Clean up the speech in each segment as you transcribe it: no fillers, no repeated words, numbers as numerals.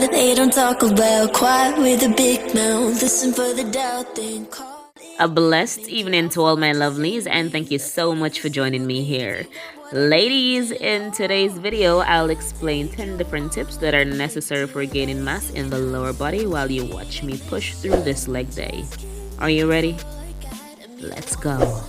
that they don't talk about. Quiet with a big mouth, listen for the doubt, then call. A blessed evening to all my lovelies, and thank you so much for joining me here. Ladies, in today's video, I'll explain 10 different tips that are necessary for gaining mass in the lower body while you watch me push through this leg day. Are you ready? Let's go.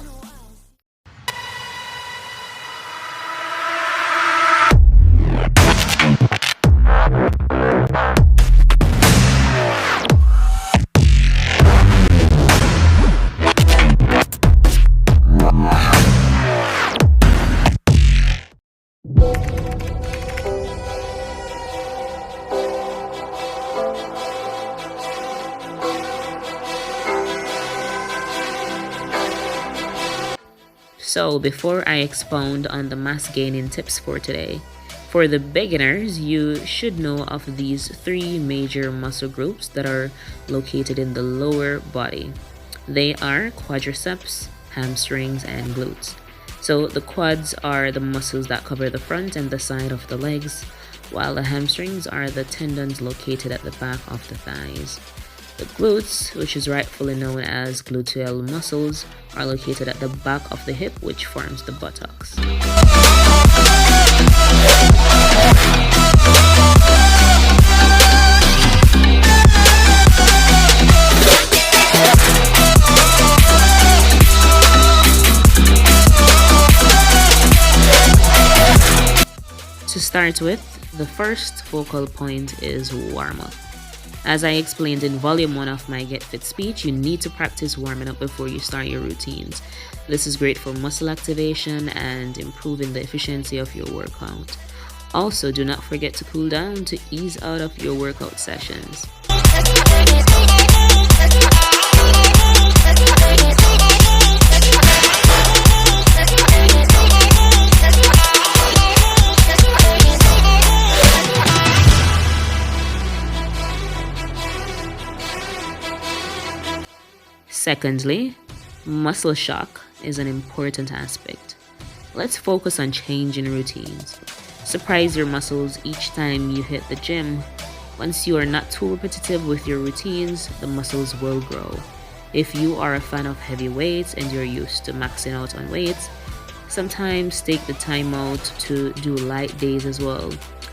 So before I expound on the mass gaining tips for today, for the beginners, you should know of these 3 major muscle groups that are located in the lower body. They are quadriceps, hamstrings, and glutes. So the quads are the muscles that cover the front and the side of the legs, while the hamstrings are the tendons located at the back of the thighs. The glutes, which is rightfully known as gluteal muscles, are located at the back of the hip, which forms the buttocks. To start with, the first focal point is warm-up. As I explained in volume 1 of my Get Fit speech, you need to practice warming up before you start your routines. This is great for muscle activation and improving the efficiency of your workout. Also, do not forget to cool down to ease out of your workout sessions. Secondly, muscle shock is an important aspect. Let's focus on changing routines. Surprise your muscles each time you hit the gym. Once you are not too repetitive with your routines, the muscles will grow. If you are a fan of heavy weights and you're used to maxing out on weights, sometimes take the time out to do light days as well,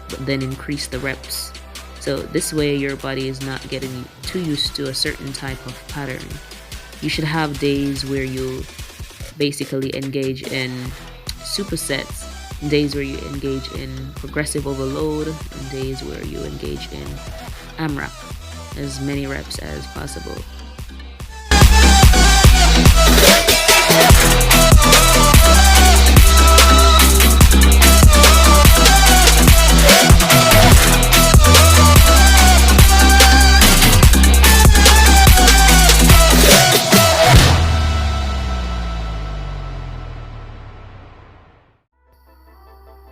but then increase the reps. So this way your body is not getting too used to a certain type of pattern. You should have days where you basically engage in supersets, days where you engage in progressive overload, and days where you engage in AMRAP, as many reps as possible.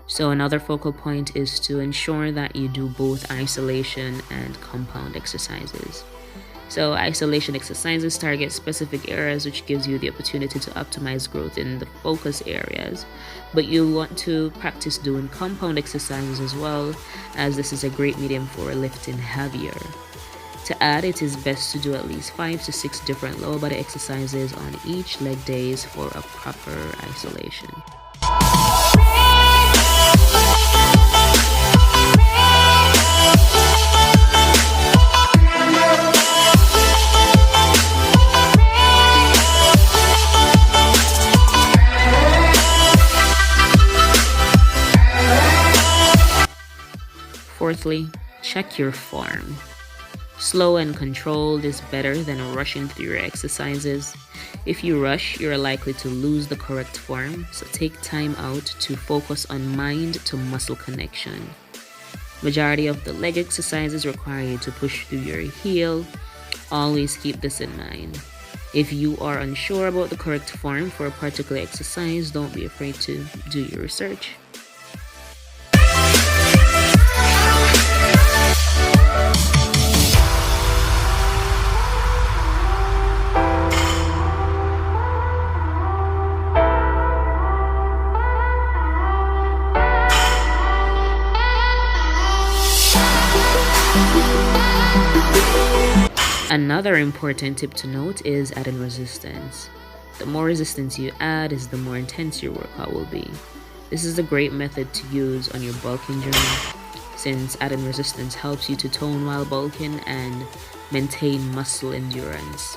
So another focal point is to ensure that you do both isolation and compound exercises. So isolation exercises target specific areas, which gives you the opportunity to optimize growth in the focus areas. But you want to practice doing compound exercises as well, as this is a great medium for lifting heavier. To add, it is best to do at least 5 to 6 different lower body exercises on each leg days for a proper isolation. Fourthly, check your form. Slow and controlled is better than rushing through your exercises. If you rush, you're likely to lose the correct form, so take time out to focus on mind to muscle connection. Majority of the leg exercises require you to push through your heel. Always keep this in mind. If you are unsure about the correct form for a particular exercise, don't be afraid to do your research. Another important tip to note is adding resistance. The more resistance you add is the more intense your workout will be. This is a great method to use on your bulking journey, since adding resistance helps you to tone while bulking and maintain muscle endurance.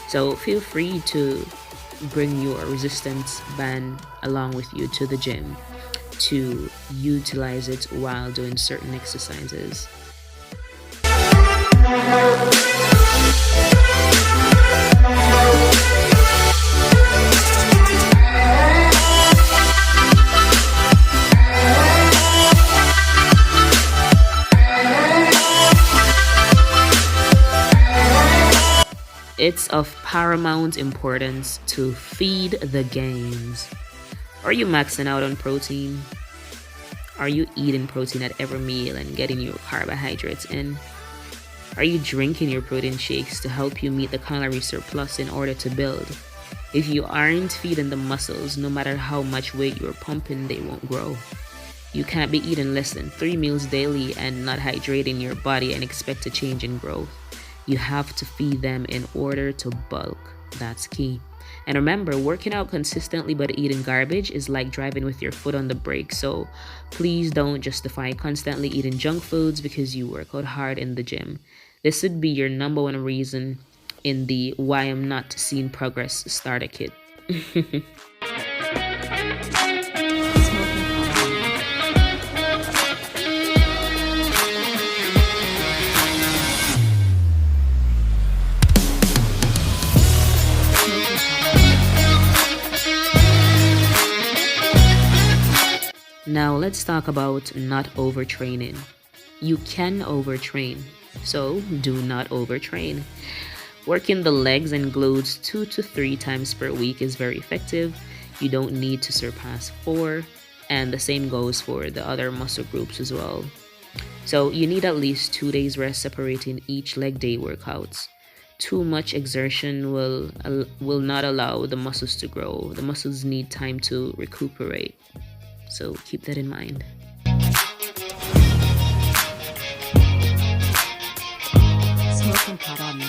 So feel free to bring your resistance band along with you to the gym to utilize it while doing certain exercises. It's of paramount importance to feed the gains. Are you maxing out on protein? Are you eating protein at every meal and getting your carbohydrates in? Are you drinking your protein shakes to help you meet the calorie surplus in order to build? If you aren't feeding the muscles, no matter how much weight you're pumping, they won't grow. You can't be eating less than 3 meals daily and not hydrating your body and expect a change in growth. You have to feed them in order to bulk. That's key. And remember, working out consistently but eating garbage is like driving with your foot on the brake. So please don't justify constantly eating junk foods because you work out hard in the gym. This would be your number one reason in the why I'm not seeing progress starter kit. Now let's talk about not overtraining. You can overtrain, so do not overtrain. Working the legs and glutes 2 to 3 times per week is very effective. You don't need to surpass 4, and the same goes for the other muscle groups as well. So you need at least 2 days rest separating each leg day workouts. Too much exertion will not allow the muscles to grow. The muscles need time to recuperate. So keep that in mind. Smokinkat on me.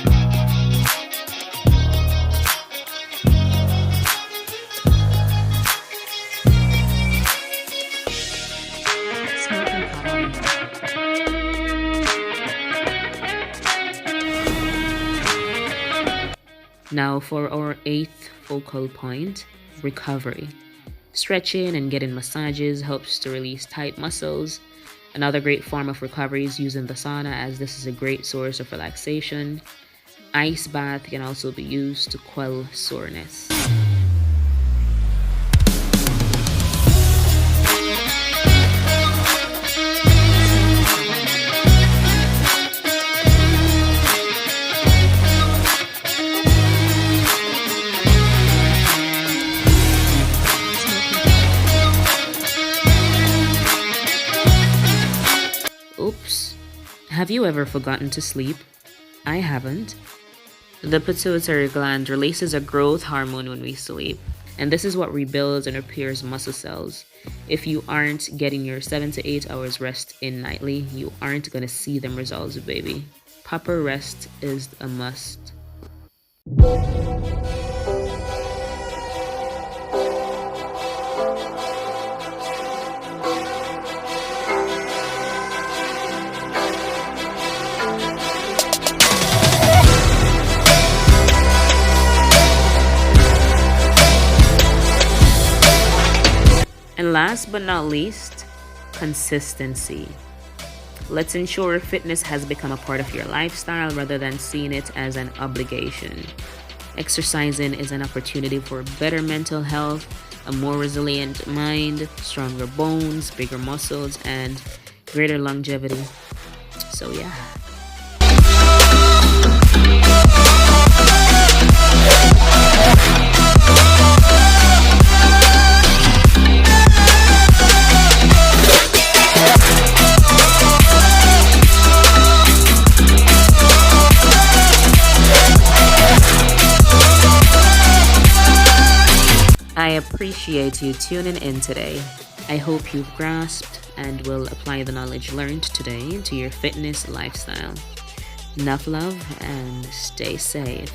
Now for our 8th focal point, recovery. Stretching and getting massages helps to release tight muscles. Another great form of recovery is using the sauna, as this is a great source of relaxation. Ice bath can also be used to quell soreness. Oops. Have you ever forgotten to sleep? I haven't. The pituitary gland releases a growth hormone when we sleep, and this is what rebuilds and repairs muscle cells. If you aren't getting your 7 to 8 hours rest in nightly, you aren't gonna see them results, baby. Proper rest is a must. And last but not least, consistency. Let's ensure fitness has become a part of your lifestyle rather than seeing it as an obligation. Exercising is an opportunity for better mental health, a more resilient mind, stronger bones, bigger muscles, and greater longevity. So yeah. I appreciate you tuning in today. I hope you've grasped and will apply the knowledge learned today into your fitness lifestyle. Enough love and stay safe.